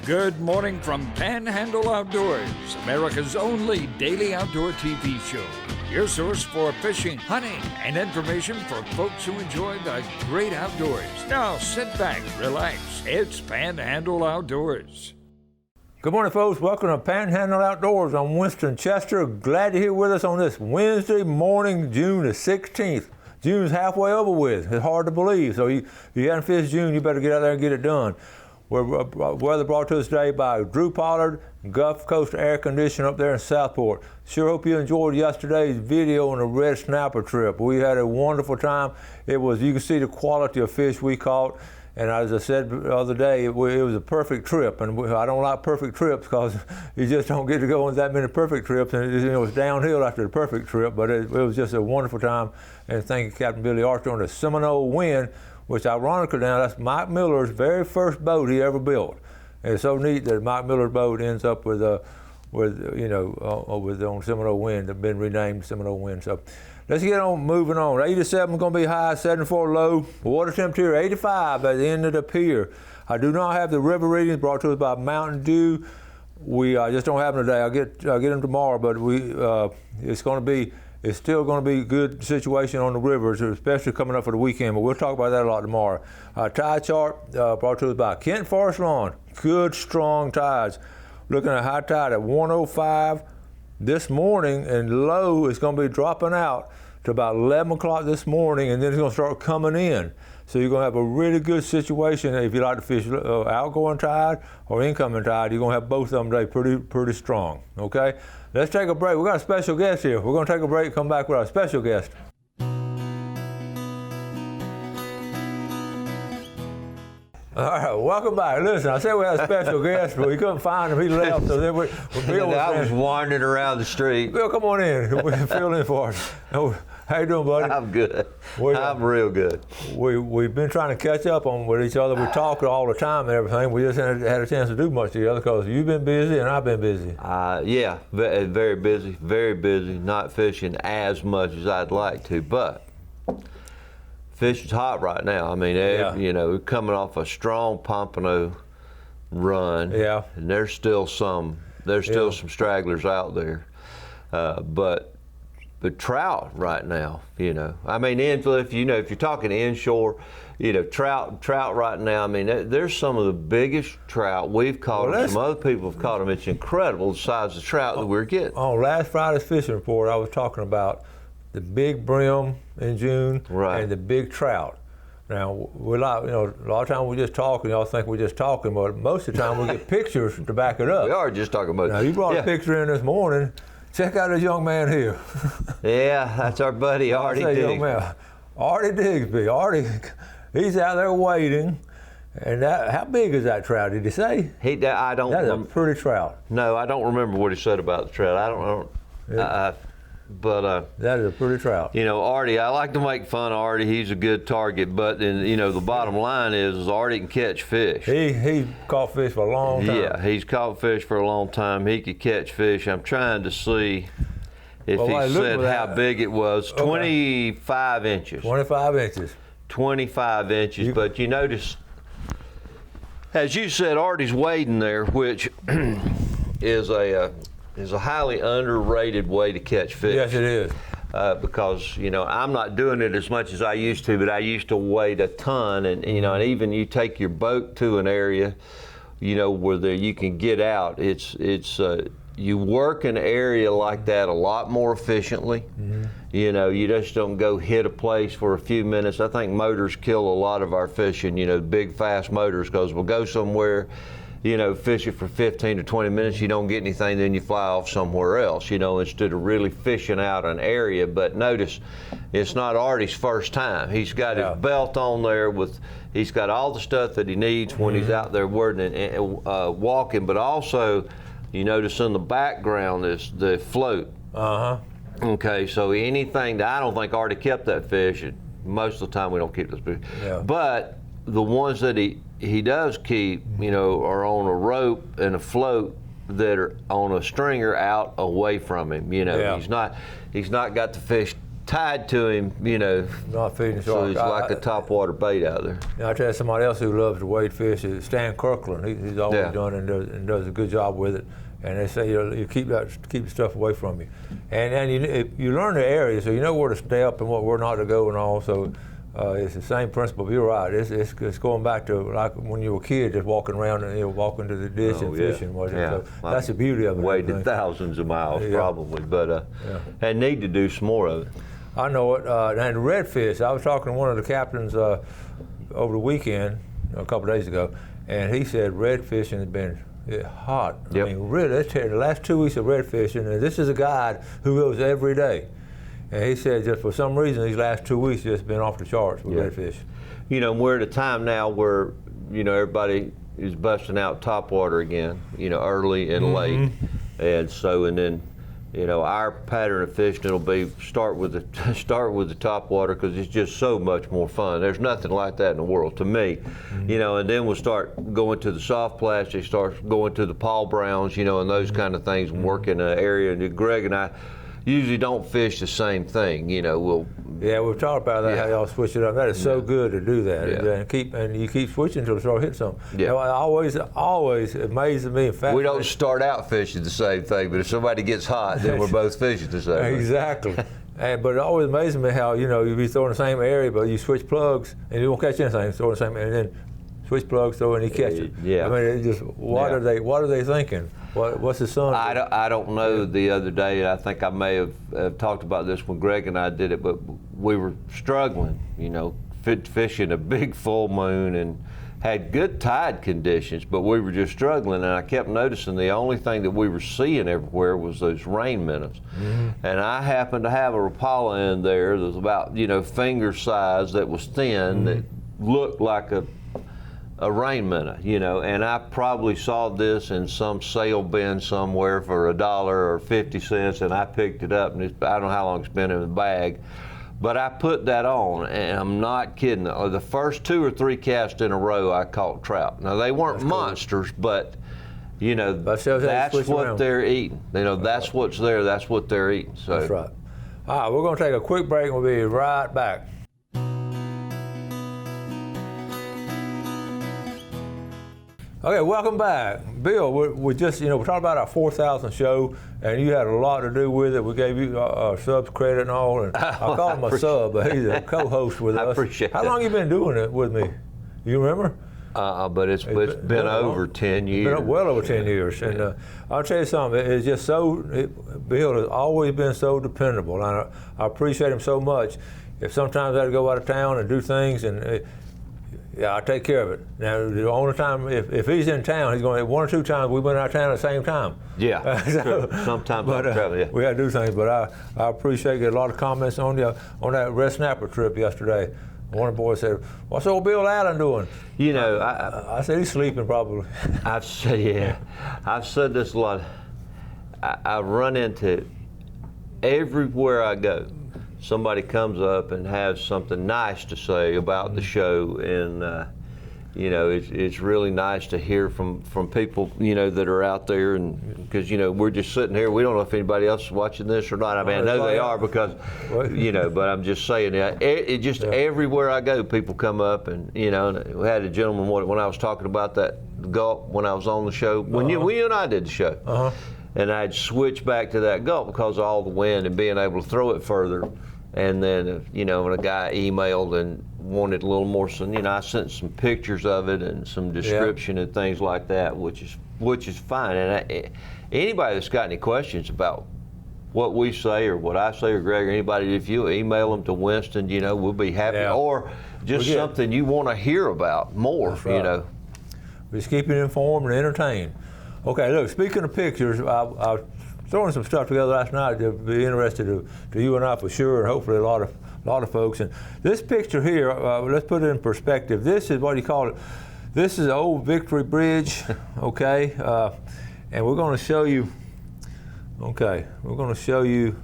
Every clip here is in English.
Good morning from Panhandle Outdoors, America's only daily outdoor TV show. Your source for fishing, hunting, and information for folks who enjoy the great outdoors. Now sit back, relax. It's Panhandle Outdoors. Good morning, folks. Welcome to Panhandle Outdoors. I'm Winston Chester. Glad you're here with us on this Wednesday morning, June the 16th. June's halfway over with. It's hard to believe. So you haven't fished June, you better get out there and get it done. Weather brought to us today by Drew Pollard, Gulf Coast Air Conditioning up there in Southport. Sure hope you enjoyed yesterday's video on the red snapper trip. We had a wonderful time. You can see the quality of fish we caught. And as I said the other day, it was a perfect trip. And I don't like perfect trips because you just don't get to go on that many perfect trips. And it's downhill after the perfect trip, but it was just a wonderful time. And thank you, Captain Billy Archer, on the Seminole wind, which ironically now, that's Mike Miller's very first boat he ever built. And it's so neat that Mike Miller's boat ends up with on Seminole wind, that's been renamed Seminole wind. So let's get on moving on. 87 is going to be high, 74 low. Water temperature 85 at the end of the pier. I do not have the river readings brought to us by Mountain Dew. We just don't have them today. I'll get them tomorrow, but it's still going to be a good situation on the rivers, especially coming up for the weekend, but we'll talk about that a lot tomorrow. Tide chart brought to us by Kent Forest Lawn. Good, strong tides. Looking at high tide at 105 this morning, and low is going to be dropping out to about 11 o'clock this morning, and then it's going to start coming in. So you're going to have a really good situation if you like to fish outgoing tide or incoming tide. You're going to have both of them today pretty strong, okay? Let's take a break. We got a special guest here. We're going to take a break, come back with our special guest. All right, welcome back. Listen, I said we had a special guest, but we couldn't find him. He left, so then I was wandering around the street. Bill, come on in. Fill in for us. How you doing, buddy? I'm good. I'm real good. We've been trying to catch up with each other. We talk all the time and everything. We just haven't had a chance to do much together because you've been busy and I've been busy. Yeah, very busy, very busy. Not fishing as much as I'd like to, but fishing's hot right now. I mean, we're coming off a strong pompano run. Yeah. And there's still some stragglers out there, but trout right now, I mean, if you're talking inshore, trout right now, I mean, there's some of the biggest trout we've caught. Well, some other people have caught them. It's incredible the size of trout that we're getting. On last Friday's fishing report, I was talking about the big brim in June, right, and the big trout. Now, a lot of times we just talk and y'all think we're just talking, but most of the time we get pictures to back it up. We are just talking about it. Now, you brought a picture in this morning. Check out this young man here. Yeah, that's our buddy Artie Digsby. Artie Digsby. Artie, he's out there waiting. And how big is that trout? Did he say? I don't. That's a pretty trout. No, I don't remember what he said about the trout. I don't know. But that is a pretty trout. Artie, I like to make fun of Artie. He's a good target, but the bottom line is Artie can catch fish. He caught fish for a long time. Yeah, he's caught fish for a long time. He could catch fish. I'm trying to see if he said how big it was. 25 inches. 25 inches. 25 inches. But you notice, as you said, Artie's wading there, which is a highly underrated way to catch fish. Yes, it is. Because I'm not doing it as much as I used to, but I used to wade a ton, and and even you take your boat to an area, where you can get out. It's you work an area like that a lot more efficiently. Mm-hmm. You just don't go hit a place for a few minutes. I think motors kill a lot of our fishing. Big fast motors, because we'll go somewhere, fish it for 15 to 20 minutes, you don't get anything, then you fly off somewhere else, instead of really fishing out an area. But notice, it's not Artie's first time. He's got his belt on there he's got all the stuff that he needs when he's out there wading and walking, but also, you notice in the background is the float. Uh-huh. Okay, so anything that, I don't think Artie kept that fish, and most of the time we don't keep those fish. Yeah. But the ones that he does keep, are on a rope and a float that are on a stringer out away from him. He's not got the fish tied to him, you know. Not feeding sharks. So he's like a topwater bait out there. I tell you, somebody else who loves to wade fish is Stan Kirkland. He's always done and does a good job with it. And they say you keep the stuff away from you, and you learn the area, so you know where to step and where not to go and all. So it's the same principle. But you're right. It's going back to like when you were a kid, just walking around and walking to the ditch and fishing. So that's the beauty of it. Waded thousands of miles probably, but and need to do some more of it. I know it. And redfish. I was talking to one of the captains over the weekend, a couple of days ago, and he said red fishing has been hot. Yep. I mean, really, the last 2 weeks of red fishing, and this is a guide who goes every day. And he said just for some reason these last 2 weeks just been off the charts with redfish. You know, we're at a time now where, you know, everybody is busting out topwater again, you know, early and late. And so, and then, you know, our pattern of fishing will be start with the topwater because it's just so much more fun. There's nothing like that in the world to me, you know. And then we'll start going to the soft plastic, start going to the Paul Browns, you know, and those kind of things. And work in an area. And Greg and I usually don't fish the same thing, you know. We've talked about that, how y'all switch it up. That is so good to do that, and you keep switching until it starts hitting something. Yeah. You know, always amazes me. In fact, we don't start out fishing the same thing, but if somebody gets hot, then we're both fishing the same. Exactly. But it always amazes me how, you know, you be throwing the same area, but you switch plugs and you won't catch anything. Throw the same, and then switch plugs, throw and you catch it. Yeah. I mean, it just what are they thinking? What's the sun? I don't know. The other day, I think I may have talked about this when Greg and I did it, but we were struggling, you know, fishing a big full moon and had good tide conditions, but we were just struggling. And I kept noticing the only thing that we were seeing everywhere was those rain minnows. And I happened to have a Rapala in there that was about, you know, finger size, that was thin, that looked like a rain minnow, you know, and I probably saw this in some sale bin somewhere for $1 or 50 cents, and I picked it up, and I don't know how long it's been in the bag, but I put that on, and I'm not kidding. The first 2 or 3 casts in a row, I caught trout. Now they weren't monsters, but you know, that's what they're eating. You know, that's what's there. That's what they're eating. So that's right. All right, we're going to take a quick break, and we'll be right back. Okay, welcome back. Bill, we just, you know, we're talking about our 4,000 show, and you had a lot to do with it. We gave you subs credit and all, and I call him a sub, but he's a co-host with us. I appreciate How long have you been doing it with me? You remember? But it's been over 10 years. Been well over 10 years. And I'll tell you something, it's just Bill has always been so dependable, and I appreciate him so much. If sometimes I had to go out of town and do things, and I take care of it. Now, the only time, if he's in town, he's going 1 or 2 times we've been out of town at the same time. Yeah, sure. Sometimes we got to do things, but I appreciate getting a lot of comments on that red snapper trip yesterday. One of the boys said, "What's old Bill Allen doing?" You know, I said he's sleeping probably. I've said this a lot. I run into everywhere I go. Somebody comes up and has something nice to say about the show, and you know, it's really nice to hear from people, you know, that are out there, and because, you know, we're just sitting here, we don't know if anybody else is watching this or not. I mean, I know they are because, you know, but I'm just saying, it just everywhere I go, people come up, and, you know, and we had a gentleman when I was talking about that gulp when I was on the show, when you and I did the show, and I'd switch back to that gulp because of all the wind and being able to throw it further. And then, you know, when a guy emailed and wanted a little more, you know, I sent some pictures of it and some description and things like that, which is fine. And anybody that's got any questions about what we say or what I say or Greg or anybody, if you email them to Winston, you know, we'll be happy. Or just something you want to hear about more, you know. We just keep it informed and entertained. Okay, look, speaking of pictures, I throwing some stuff together last night to be interested to you and I for sure, and hopefully a lot of folks. And this picture here, let's put it in perspective. This is what you call it. This is the old Victory Bridge, okay? And we're going to show you. Okay, we're going to show you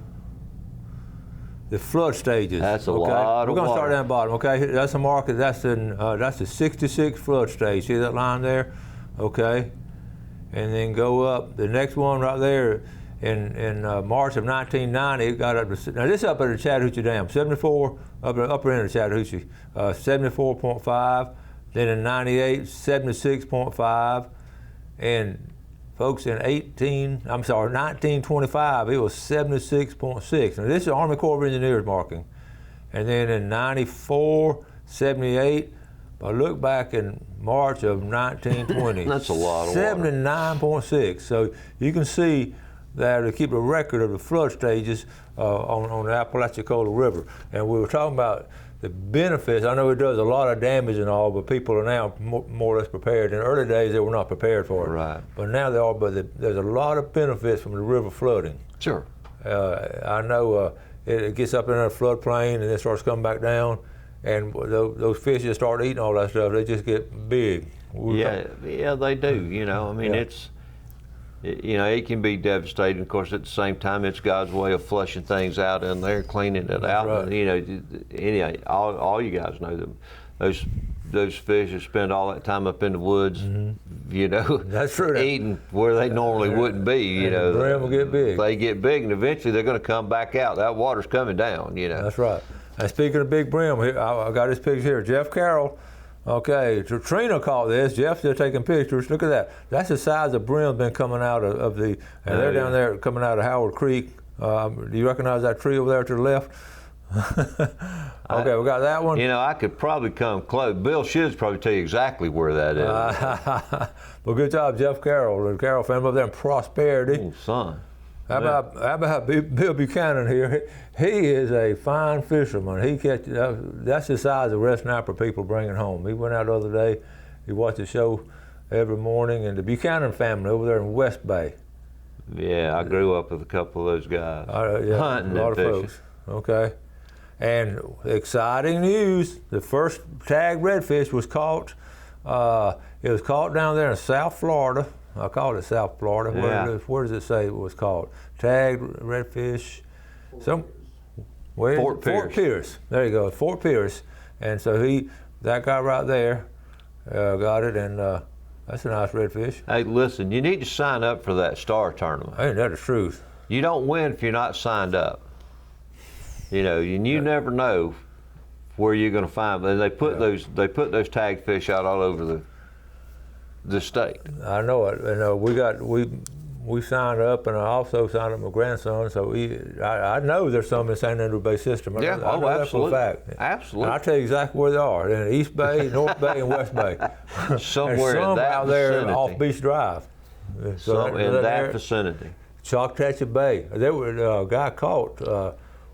the flood stages. That's a lot of water. We're going to start down the bottom. Okay, that's a marker. That's the 66 flood stage. See that line there? Okay, and then go up. The next one right there in March of 1990, it got up to, now this up at the Chattahoochee Dam, 74, upper end of Chattahoochee, 74.5. Then in 98, 76.5. And folks, in 1925, it was 76.6. Now this is Army Corps of Engineers marking. And then in 94, 78, I look back in March of 1920. That's a lot of 79.6. So you can see that to keep a record of the flood stages on the Apalachicola River. And we were talking about the benefits. I know it does a lot of damage and all, but people are now more or less prepared. In the early days, they were not prepared for it. Right. But now they are. But there's a lot of benefits from the river flooding. Sure. I know it gets up in the floodplain and then starts coming back down, and those fish just start eating all that stuff. They just get big. Yeah, they do. You know, I mean, it can be devastating. Of course, at the same time, it's God's way of flushing things out in there, cleaning it out. Right. You know, all you guys know that those fish that spend all that time up in the woods, you know, that's true. Eating where they normally wouldn't be. You know, the brim will get big. They get big, and eventually they're going to come back out. That water's coming down. You know. That's right. And speaking of big brim, I got this picture here. Jeff Carroll. Okay, Trina caught this. Jeff's still taking pictures. Look at that. That's the size of brim been coming out of the, and they're down there coming out of Howard Creek. Do you recognize that tree over there to the left? Okay, we got that one. You know, I could probably come close. Bill should probably tell you exactly where that is. Well, good job, Jeff Carroll, the Carroll family up there in Prosperity. Oh, son. How about Bill Buchanan here? He is a fine fisherman. He catches, that's the size of red snapper people bringing home. He went out the other day. He watched the show every morning, and the Buchanan family over there in West Bay. Yeah, I grew up with a couple of those guys. Hunting a lot and of fishing. folks. Okay. And exciting news, the first tagged redfish was caught. It was caught down there in South Florida. I called it South Florida. Yeah. Where does it say it was called? Tagged redfish. Fort Pierce. There you go, Fort Pierce. And so that guy right there got it, and that's a nice redfish. Hey, listen, you need to sign up for that star tournament. Ain't that the truth? You don't win if you're not signed up. You know, and you never know where you're going to find them. And they put those tagged fish out all over the state. I know it. And we signed up, and I also signed up my grandson. So I know there's some in San Andrew Bay system. I know that for a fact. Absolutely. And I'll tell you exactly where they are. They're in East Bay, North Bay, and West Bay. Somewhere There's some in that out there vicinity. off Beach Drive. So in that vicinity. Choctaw Bay. There were a guy caught.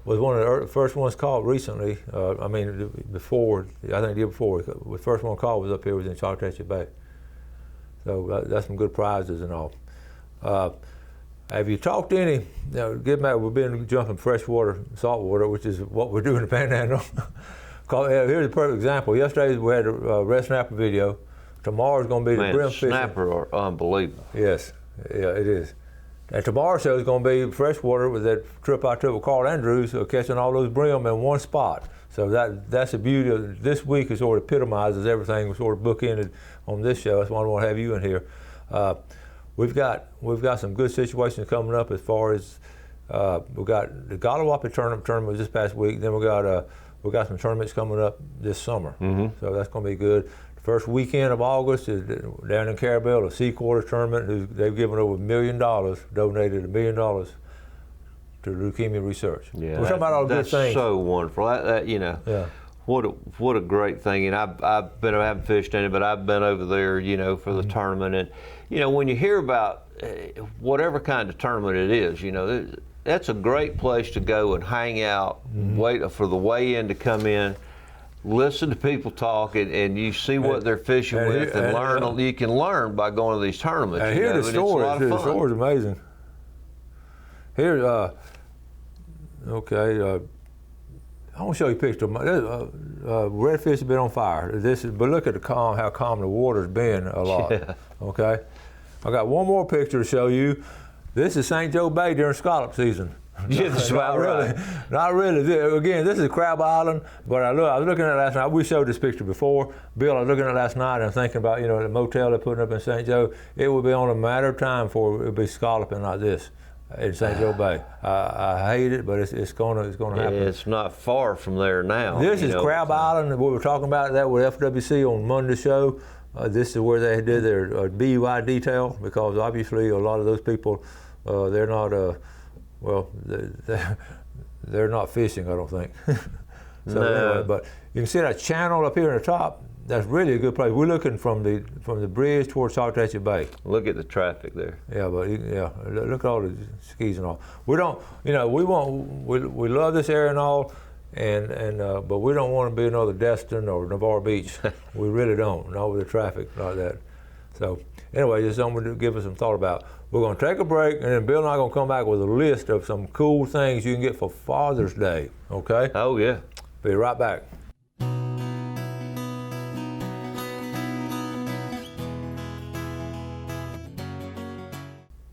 Was one of the first ones caught recently. I mean, before, I think the year before. The first one caught was up here, was in Choctaw Bay. So that's some good prizes and all. Have you talked to any, we've been jumping freshwater, saltwater, which is what we're doing in the Panhandle. Here's a perfect example. Yesterday we had a red snapper video. Tomorrow's going to be the brim fishing. Snapper are unbelievable. Yes, yeah, it is. And tomorrow's show is going to be freshwater with that trip I took with Carl Andrews, catching all those brim in one spot. So that's the beauty of this week. It sort of epitomizes everything. We sort of bookended on this show. That's why I want to have you in here. We've got some good situations coming up as far as we've got the Gallowappi tournament was this past week. Then we got some tournaments coming up this summer. Mm-hmm. So that's going to be good. First weekend of August is down in Carabel, a Sea-Quarter tournament. They've given over $1 million, donated $1 million to leukemia research. Yeah, we're talking about all good things. That's so wonderful. Yeah. What a great thing. And I haven't fished in it, but I've been over there, for the tournament. And when you hear about whatever kind of tournament it is, that's a great place to go and hang out, wait for the weigh-in to come in. Listen to people talk, and you see what they're fishing with, and learn. You can learn by going to these tournaments. And hear the stories. The story's amazing. Here, okay. I want to show you a picture. Redfish has been on fire. But look at how calm the water's been a lot. Yeah. Okay. I got one more picture to show you. This is St. Joe Bay during scallop season. Yeah, that's about right. Not really. Again, this is Crab Island, but I was looking at it last night. We showed this picture before. Bill, I was looking at it last night and thinking about, the motel they're putting up in St. Joe. It would be on a matter of time before it would be scalloping like this. in St. Joe Bay. I hate it, but it's gonna happen. It's not far from there now. This is Crab Island. We were talking about that with FWC on Monday's show. This is where they did their BUI detail, because obviously a lot of those people, they're not, they're not fishing, I don't think. So No. anyway, but you can see that channel up here in the top. That's really a good place. We're looking from the bridge towards Saltatcha Bay. Look at the traffic there. Yeah, but look at all the skis and all. We don't, we love this area and all, but we don't want to be another Destin or Navarre Beach. We really don't. Not with the traffic like that. So anyway, just something to give us some thought about. We're going to take a break, and then Bill and I are going to come back with a list of some cool things you can get for Father's Day. Okay? Oh yeah. Be right back.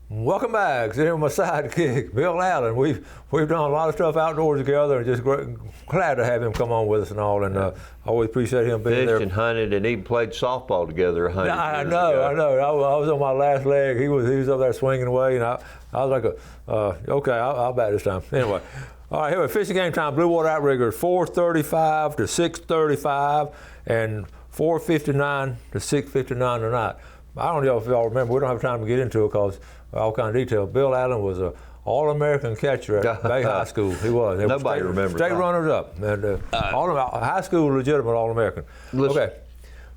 Welcome back. Sitting with my sidekick, Bill Allen. We've done a lot of stuff outdoors together, and just glad to have him come on with us and all. And I always appreciate him being there. Fished and hunted, and even played softball together 100 I years know. ago. I was on my last leg. He was up there swinging away, and I was like, okay, I'll bat this time. Anyway, all right, here at Fishing Game Time, Blue Water Outriggers, 4:35 to 6:35, and 4:59 to 6:59 tonight. I don't know if y'all remember. We don't have time to get into it because all kind of detail. Bill Allen was a All-American catcher at Bay High School. He was. Nobody remembers. State runners-up, and high school legitimate All-American. Okay,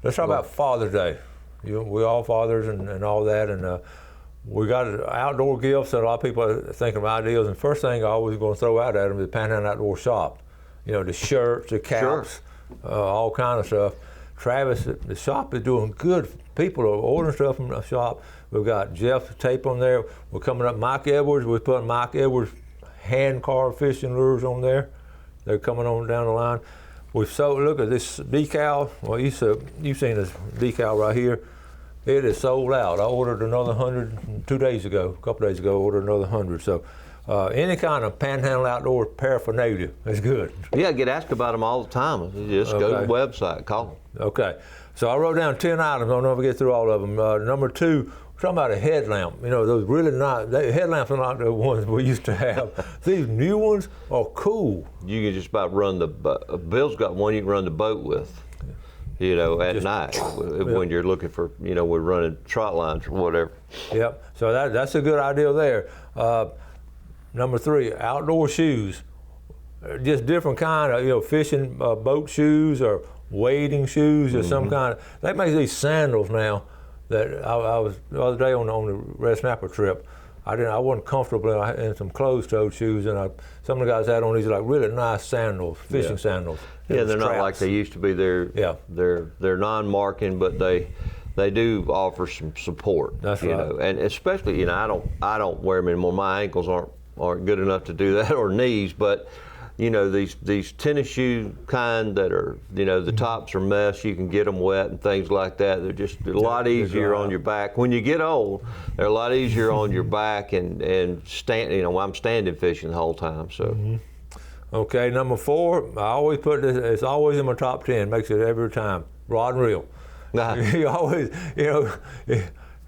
let's talk about Father's Day. We all fathers and all that, and we got outdoor gifts that a lot of people are thinking of ideas. And first thing I always going to throw out at them is the Panhandle Outdoor Shop. The shirts, the caps, all kind of stuff. Travis, the shop is doing good. People are ordering stuff from the shop. We've got Jeff's tape on there. We're coming up Mike Edwards. We're putting Mike Edwards hand-carved fishing lures on there. They're coming on down the line. We've sold, look at this decal. Well, you've seen this decal right here. It is sold out. I ordered another 100 2 days ago. A couple days ago, ordered another 100. So any kind of Panhandle Outdoor paraphernalia is good. Yeah, I get asked about them all the time. You just go to the website, call them. Okay. So I wrote down 10 items. I don't know if we get through all of them. Number 2, we're talking about a headlamp. Those really nice, headlamps are not the ones we used to have. These new ones are cool. You can just about run Bill's got one you can run the boat with, at night when you're looking for, we're running trot lines or whatever. Yep, so that's a good idea there. Number 3, outdoor shoes. Just different kind of, fishing boat shoes or wading shoes or some kind of. They make these sandals now that I was the other day on the red snapper trip. I wasn't comfortable in some closed-toed shoes, and some of the guys had on these like really nice sandals, fishing sandals. Yeah, they're not like they used to be. They're non-marking, but they do offer some support. That's right. And especially, I don't wear them anymore. My ankles aren't good enough to do that, or knees, but these tennis shoe kind that are, the tops are mesh, you can get them wet and things like that. They're just a lot easier on your back. When you get old, they're a lot easier on your back and stand. I'm standing fishing the whole time. So. Okay, number 4, I always put this. It's always in my top 10. Makes it every time. Rod and reel. You always,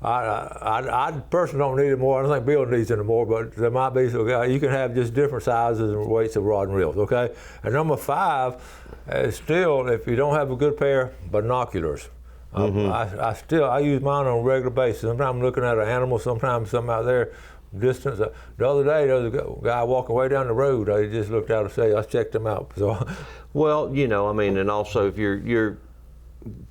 I personally don't need it more. I don't think Bill needs it anymore, but there might be. So you can have just different sizes and weights of rod and reels, okay? And number 5 is still, if you don't have a good pair, binoculars. I use mine on a regular basis. Sometimes I'm looking at an animal, sometimes something out there, distance. The other day, there was a guy walking way down the road. I just looked out and said, I checked him out. So, well, and also if you're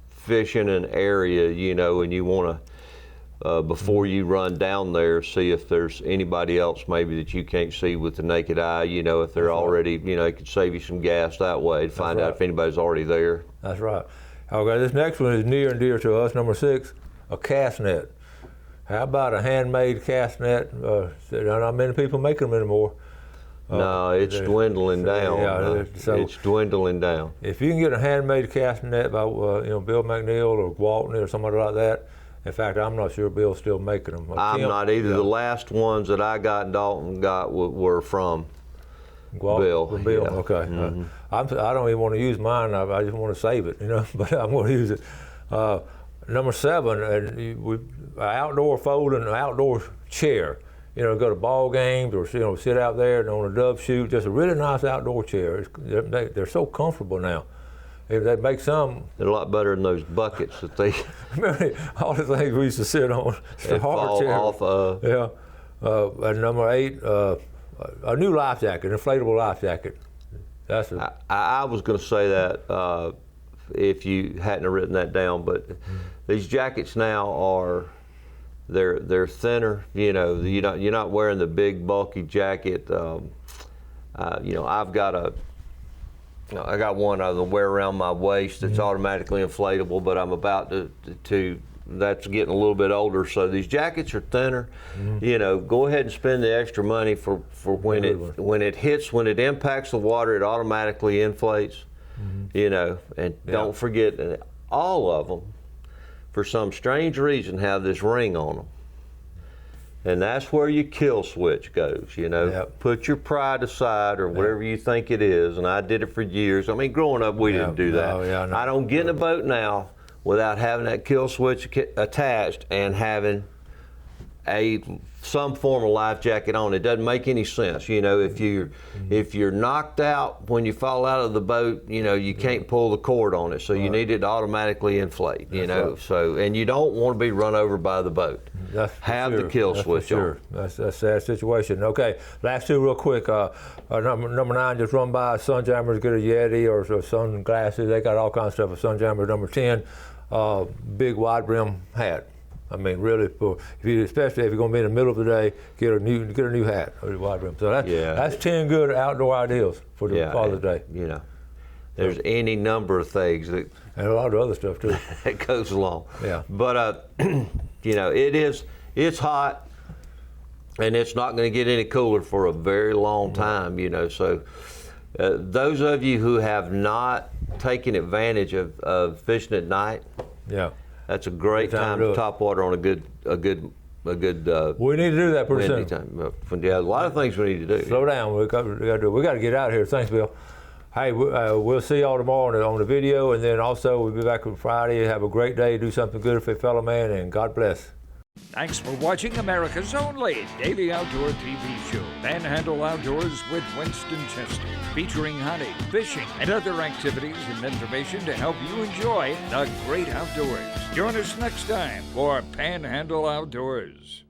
fishing an area, and you want to, before you run down there, see if there's anybody else maybe that you can't see with the naked eye, if they're already, it could save you some gas that way to find out if anybody's already there. That's right. Okay, this next one is near and dear to us. Number 6, a cast net. How about a handmade cast net? Not many people make them anymore. No, it's dwindling down. Yeah, it's dwindling down. If you can get a handmade cast net by Bill McNeil or Walton or somebody like that. In fact, I'm not sure Bill's still making them. I'm not either. The last ones that I got, Dalton got, were from Bill. From Bill, yeah. Okay. I don't even want to use mine. I just want to save it, but I'm going to use it. Number 7, an outdoor folding, outdoor chair. go to ball games or sit out there and on a dove shoot. Just a really nice outdoor chair. They're so comfortable now. If they make some, they're a lot better than those buckets that they remember all the things we used to sit on. and fall off. Yeah. And number 8, a new life jacket, inflatable life jacket. That's I was going to say that if you hadn't written that down, but these jackets now are they're thinner. You're not wearing the big bulky jacket. I got one I wear around my waist that's automatically inflatable, but I'm about to that's getting a little bit older. So these jackets are thinner. Go ahead and spend the extra money for when it impacts the water, it automatically inflates. And don't forget that all of them, for some strange reason, have this ring on them. And that's where your kill switch goes, Yep. Put your pride aside or whatever you think it is. And I did it for years. I mean, growing up, we didn't do that. Oh, yeah, no. I don't get in a boat now without having that kill switch attached and having some form of life jacket on. It doesn't make any sense. If you're knocked out when you fall out of the boat, you can't pull the cord on it. So you need it to automatically inflate, Right. So, and you don't want to be run over by the boat. Have the kill switch on. That's a sad situation. Okay, last 2 real quick. Number 9, just run by Sunjammers, get a Yeti or sunglasses. They got all kinds of stuff. A Sunjammer. Number 10, big wide brim hat. I mean, really, especially if you're going to be in the middle of the day, get a new hat or a wide brim. So that's 10 good outdoor ideals for the Father's Day. There's any number of things that and a lot of other stuff too that goes along. Yeah. But it's hot, and it's not going to get any cooler for a very long time. So those of you who have not taken advantage of fishing at night, that's a great time to top water on a good. We need to do that pretty soon. Time. A lot of things we need to do. Slow down. We got to get out of here. Thanks, Bill. Hey, we'll see y'all tomorrow on the video, and then also we'll be back on Friday. Have a great day. Do something good for your fellow man, and God bless. Thanks for watching America's only daily outdoor TV show, Panhandle Outdoors with Winston Chester, featuring hunting, fishing, and other activities and information to help you enjoy the great outdoors. Join us next time for Panhandle Outdoors.